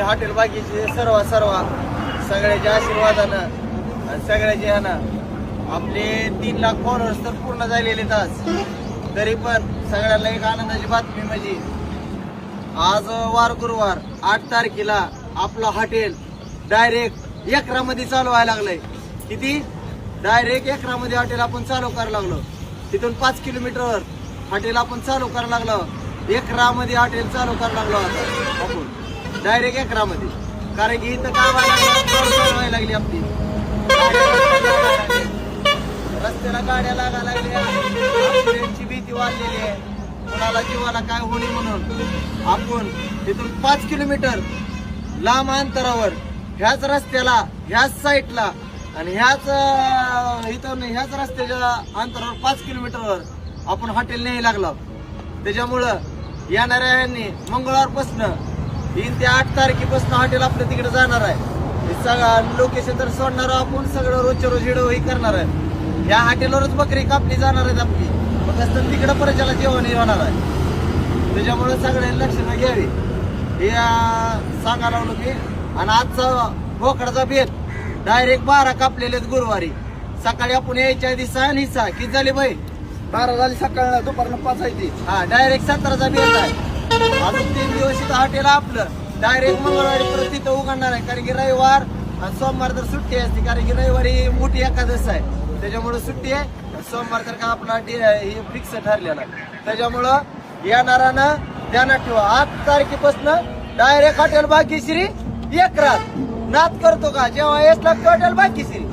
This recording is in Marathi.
हॉटेल बाकीचे सर्व सगळ्याच्या आशीर्वादानं आणि सगळ्याच्या ह्यानं आपले 3 लाख फॉलोअर्स तर पूर्ण झालेले तास. तरी पण सगळ्यांना एक आनंदाची बातमी म्हणजे आज वार गुरुवार 8 तारखेला आपलं हॉटेल डायरेक्ट एकरामध्ये चालू व्हायला लागलंय. किती? डायरेक्ट एकरामध्ये हॉटेल आपण चालू करायला लागलो. तिथून 5 किलोमीटरवर हॉटेल आपण चालू करायला लागलो. एकरामध्ये हॉटेल चालू करायला लागलो आपण डायरेक्ट एकरामध्ये. कारण की इथं काय व्हायला लागली आपली रस्त्याला गाड्या लागायला लागल्या, ऍक्सिडेंटची भीती वाढलेली आहे, कोणाला जीवाला काय होणे म्हणून आपण तिथून 5 किलोमीटर लांब अंतरावर ह्याच रस्त्याला ह्याच साईडला आणि ह्याच रस्त्याच्या अंतरावर 5 किलोमीटरवर आपण हॉटेल न्यायला लागलो. त्याच्यामुळं येणाऱ्या यांनी मंगळवारपासून 3 ते 8 तारखेपासून हॉटेल आपलं तिकडे जाणार आहे. सगळं लोकेशन तर सोडणार आपण, सगळं रोजच्या रोज हिडोही करणार आहे. या हॉटेलवरच बकरी कापली जाणार आहेत आपली, फक्त तिकडे परत जेवण होणार आहे. त्याच्यामुळे सगळ्यांनी लक्षात घ्यावी हे सांगायला लागलो की. आणि आजचा बोकडाचा बेत डायरेक्ट 12 कापलेले गुरुवारी. सकाळी आपण यायच्या आधी 6 आणि 6 किती झाले बाई? 12 झाली. सकाळ दुपारनं 5 आहे ती. हा डायरेक्ट 17चा बेत आहे. अजून 3 दिवस इथं हॉटेल आपलं डायरेक्ट मंगळवारी परत तिथं उघडणार आहे. कारण की रविवार आणि सोमवार तर सुट्टी असते, कारण की रविवारी मोठी एकादश आहे त्याच्यामुळे सुट्टी आहे. सोमवार तर का आपला हे फिक्स ठरलेला आहे. त्याच्यामुळं येणारानं ध्यानात ठेवा 8 तारखेपासून डायरेक्ट हॉटेल भाग्यश्री एकरात नाद करतो का जेव्हा येस लागतो हॉटेल भाग्यश्री